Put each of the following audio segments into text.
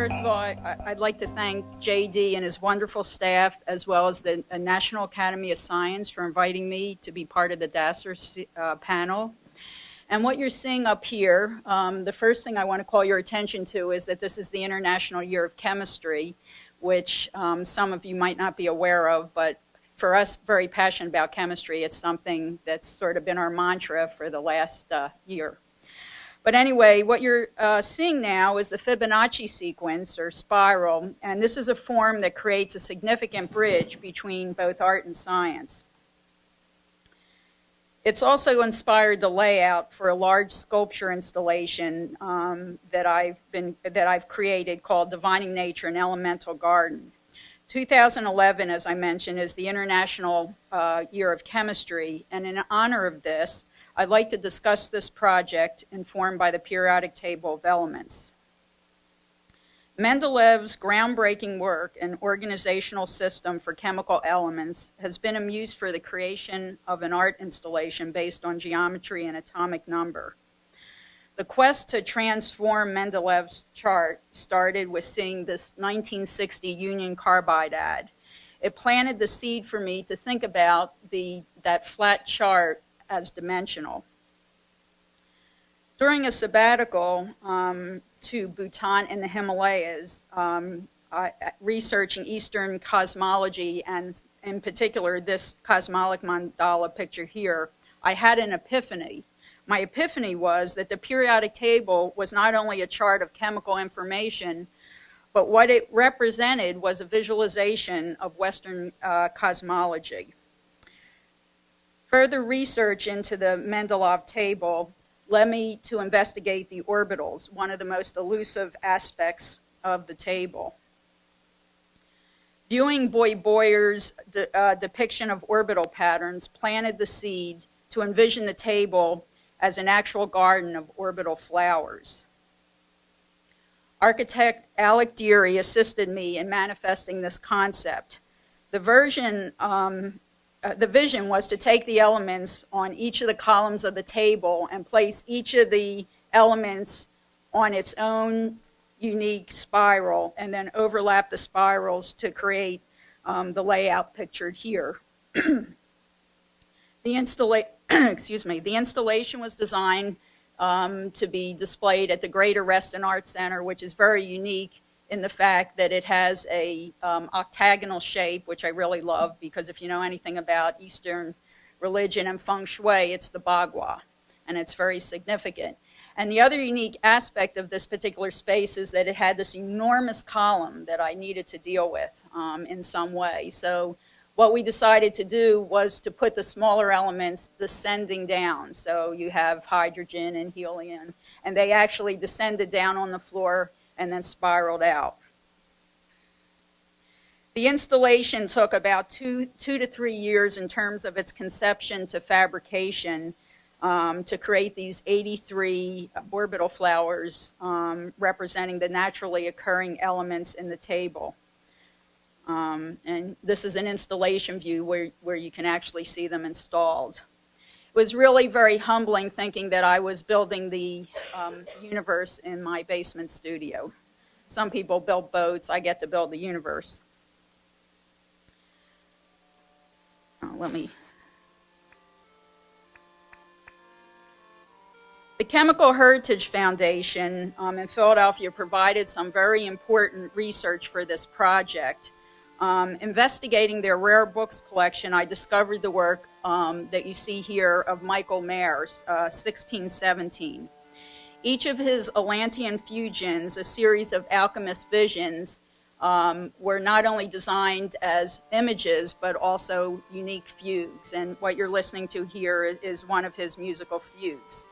First of all, I'd like to thank JD and his wonderful staff, as well as the National Academy of Science, for inviting me to be part of the DASSER panel. And what you're seeing up here, the first thing I want to call your attention to is that this is the International Year of Chemistry, which some of you might not be aware of, but for us very passionate about chemistry, it's something that's sort of been our mantra for the last year. But anyway, what you're seeing now is the Fibonacci sequence, or spiral, and this is a form that creates a significant bridge between both art and science. It's also inspired the layout for a large sculpture installation that I've created called Divining Nature, an Elemental Garden. 2011, as I mentioned, is the International Year of Chemistry, and in honor of this, I'd like to discuss this project informed by the periodic table of elements. Mendeleev's groundbreaking work, An Organizational System for Chemical Elements, has been a muse for the creation of an art installation based on geometry and atomic number. The quest to transform Mendeleev's chart started with seeing this 1960 Union Carbide ad. It planted the seed for me to think about that flat chart as dimensional. During a sabbatical to Bhutan and the Himalayas, researching Eastern cosmology, and in particular this cosmologic mandala picture here, I had an epiphany. My epiphany was that the periodic table was not only a chart of chemical information, but what it represented was a visualization of Western cosmology. Further research into the Mendeleev table led me to investigate the orbitals, one of the most elusive aspects of the table. Viewing Boyer's depiction of orbital patterns planted the seed to envision the table as an actual garden of orbital flowers. Architect Alec Deary assisted me in manifesting this concept. The vision was to take the elements on each of the columns of the table and place each of the elements on its own unique spiral, and then overlap the spirals to create the layout pictured here. The installation was designed to be displayed at the Greater Reston Art Center, which is very unique in the fact that it has a octagonal shape, which I really love, because if you know anything about Eastern religion and feng shui, it's the bagua, and it's very significant. And the other unique aspect of this particular space is that it had this enormous column that I needed to deal with in some way. So what we decided to do was to put the smaller elements descending down. So you have hydrogen and helium, and they actually descended down on the floor and then spiraled out. The installation took about two to 3 years in terms of its conception to fabrication to create these 83 orbital flowers representing the naturally occurring elements in the table. And this is an installation view where you can actually see them installed. It was really very humbling thinking that I was building the universe in my basement studio. Some people build boats, I get to build the universe. The Chemical Heritage Foundation in Philadelphia provided some very important research for this project. Investigating their rare books collection, I discovered the work that you see here of Michael Mayer's 1617. Each of his Atlantean fusions, a series of alchemist visions, were not only designed as images, but also unique fugues. And what you're listening to here is one of his musical fugues.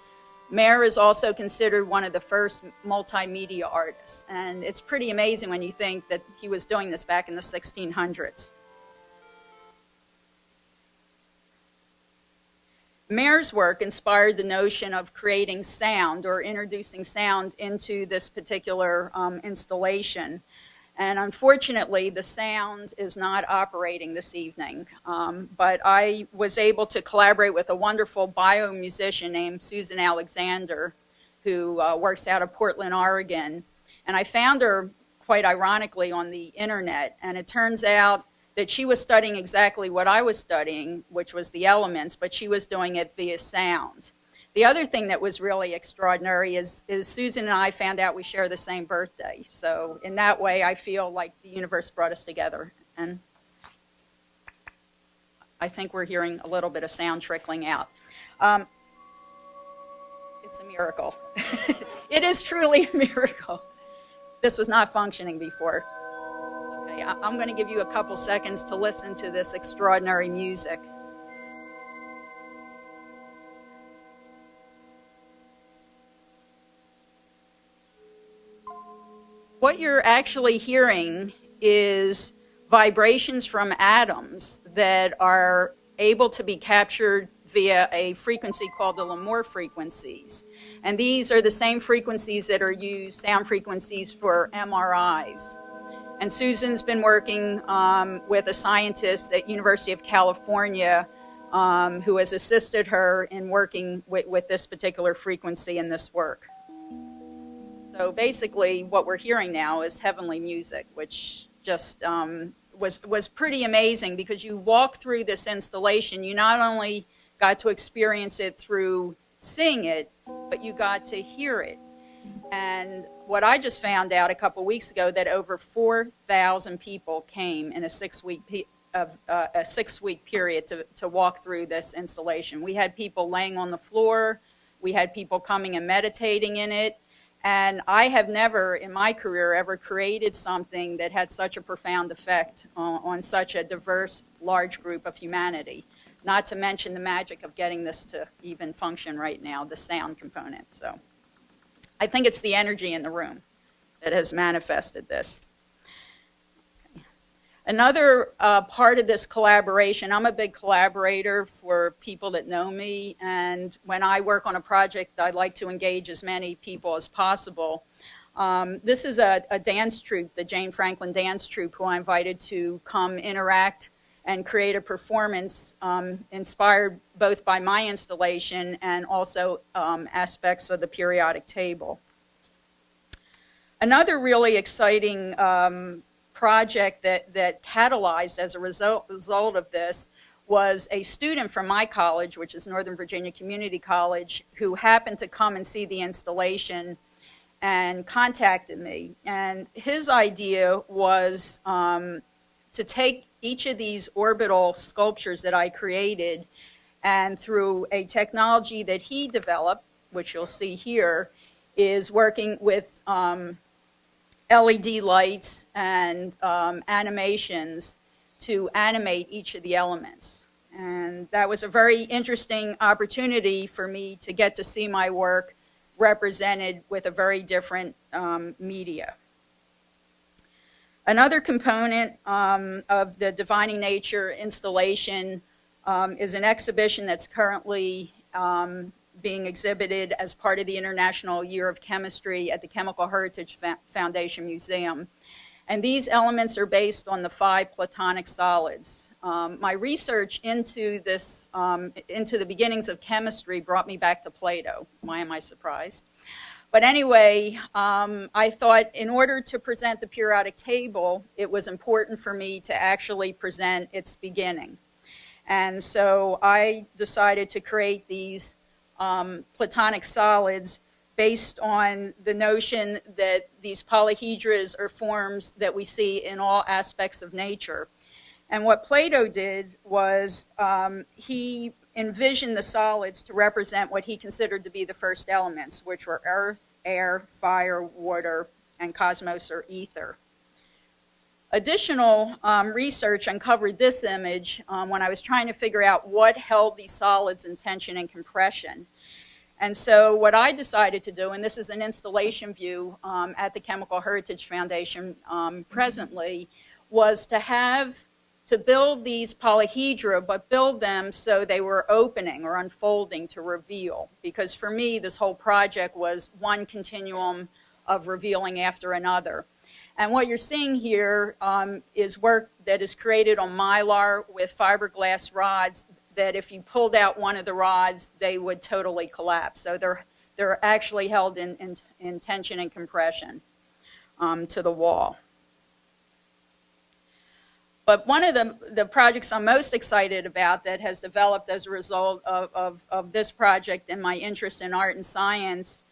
Mayer is also considered one of the first multimedia artists, and it's pretty amazing when you think that he was doing this back in the 1600s. Mayer's work inspired the notion of creating sound or introducing sound into this particular installation. And unfortunately, the sound is not operating this evening. But I was able to collaborate with a wonderful biomusician named Susan Alexander, who works out of Portland, Oregon. And I found her quite ironically, on the internet. And it turns out that she was studying exactly what I was studying, which was the elements, but she was doing it via sound. The other thing that was really extraordinary is Susan and I found out we share the same birthday. So in that way, I feel like the universe brought us together. And I think we're hearing a little bit of sound trickling out. It's a miracle. It is truly a miracle. This was not functioning before. Okay, I'm going to give you a couple seconds to listen to this extraordinary music. What you're actually hearing is vibrations from atoms that are able to be captured via a frequency called the Lamore frequencies. And these are the same frequencies that are used, sound frequencies, for MRIs. And Susan's been working with a scientist at University of California who has assisted her in working with this particular frequency in this work. So basically what we're hearing now is heavenly music, which just was pretty amazing, because you walk through this installation, you not only got to experience it through seeing it, but you got to hear it. And what I just found out a couple weeks ago, that over 4,000 people came in a 6-week period to walk through this installation. We had people laying on the floor, we had people coming and meditating in it, and I have never in my career ever created something that had such a profound effect on such a diverse, large group of humanity. Not to mention the magic of getting this to even function right now, the sound component. So I think it's the energy in the room that has manifested this. Okay. Another part of this collaboration, I'm a big collaborator for people that know me, and when I work on a project, I like to engage as many people as possible. This is a dance troupe, the Jane Franklin Dance Troupe, who I invited to come interact and create a performance inspired both by my installation and also aspects of the periodic table. Another really exciting project that catalyzed as a result of this was a student from my college, which is Northern Virginia Community College, who happened to come and see the installation and contacted me. And his idea was to take each of these orbital sculptures that I created, and through a technology that he developed, which you'll see here, is working with LED lights and animations to animate each of the elements. And that was a very interesting opportunity for me to get to see my work represented with a very different media. Another component of the Divining Nature installation is an exhibition that's currently being exhibited as part of the International Year of Chemistry at the Chemical Heritage Foundation Museum. And these elements are based on the 5 Platonic solids. My research into this, into the beginnings of chemistry, brought me back to Plato. Why am I surprised? But anyway, I thought in order to present the periodic table, it was important for me to actually present its beginning. And so I decided to create these Platonic solids based on the notion that these polyhedras are forms that we see in all aspects of nature. And what Plato did was he envisioned the solids to represent what he considered to be the first elements, which were earth, air, fire, water, and cosmos or ether. Additional research uncovered this image when I was trying to figure out what held these solids in tension and compression. And so what I decided to do, and this is an installation view at the Chemical Heritage Foundation presently, was to build these polyhedra, but build them so they were opening or unfolding to reveal. Because for me, this whole project was one continuum of revealing after another. And what you're seeing here is work that is created on mylar with fiberglass rods that if you pulled out one of the rods, they would totally collapse. So they're actually held in tension and compression to the wall. But one of the projects I'm most excited about that has developed as a result of this project and my interest in art and science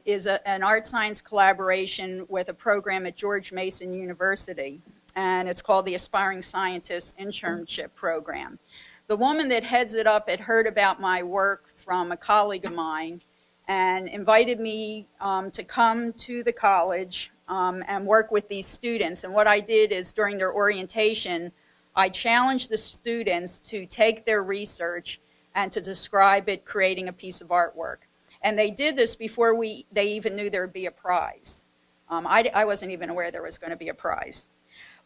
is an art-science collaboration with a program at George Mason University, and it's called the Aspiring Scientist Internship Program. The woman that heads it up had heard about my work from a colleague of mine and invited me to come to the college and work with these students. And what I did is during their orientation, I challenged the students to take their research and to describe it creating a piece of artwork. And they did this before they even knew there would be a prize. I wasn't even aware there was going to be a prize.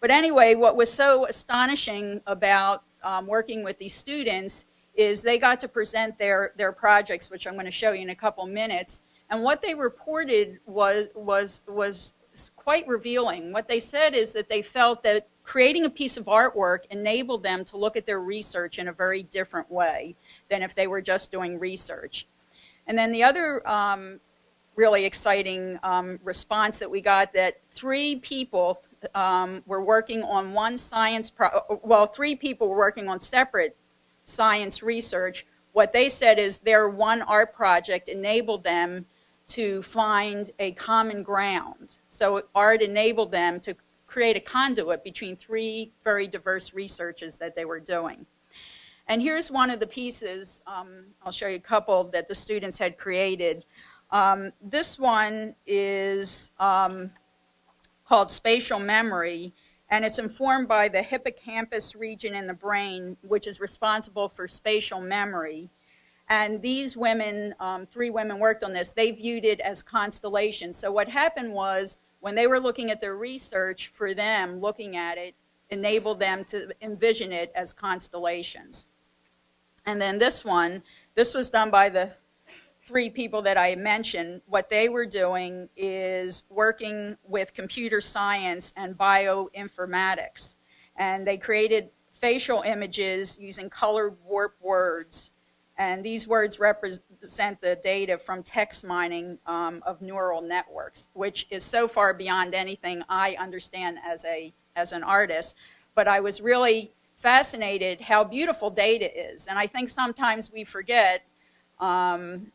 But anyway, what was so astonishing about working with these students is they got to present their projects, which I'm going to show you in a couple minutes. And what they reported was quite revealing. What they said is that they felt that creating a piece of artwork enabled them to look at their research in a very different way than if they were just doing research. And then the other really exciting response that we got, that 3 people were working on one science, well, 3 people were working on separate science research. What they said is their one art project enabled them to find a common ground. So art enabled them to create a conduit between 3 very diverse researches that they were doing. And here's one of the pieces, I'll show you a couple that the students had created. This one is called Spatial Memory, and it's informed by the hippocampus region in the brain, which is responsible for spatial memory. And these women, 3 women worked on this, they viewed it as constellations. So what happened was, when they were looking at their research, for them, looking at it enabled them to envision it as constellations. And then this one, this was done by the 3 people that I mentioned. What they were doing is working with computer science and bioinformatics. And they created facial images using colored warp words. And these words represent the data from text mining of neural networks, which is so far beyond anything I understand as an artist. But I was really fascinated how beautiful data is. And I think sometimes we forget, and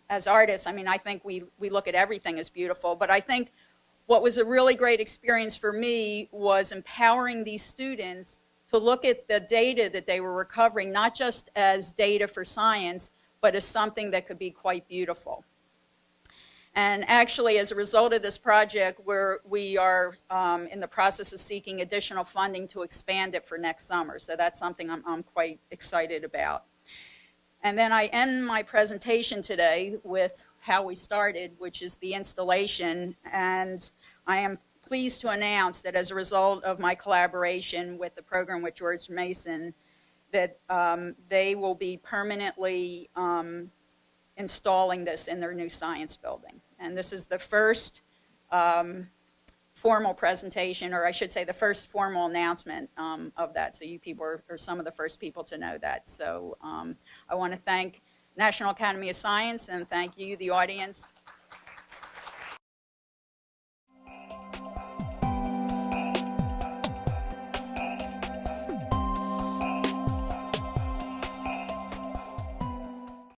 as artists, I mean, I think we look at everything as beautiful. But I think what was a really great experience for me was empowering these students to look at the data that they were recovering, not just as data for science, but as something that could be quite beautiful. And actually, as a result of this project, we are in the process of seeking additional funding to expand it for next summer. So that's something I'm quite excited about. And then I end my presentation today with how we started, which is the installation. And I am pleased to announce that as a result of my collaboration with the program with George Mason, that they will be permanently installing this in their new science building. And this is the first formal presentation, or I should say the first formal announcement of that. So you people are some of the first people to know that. So I want to thank National Academy of Science and thank you, the audience,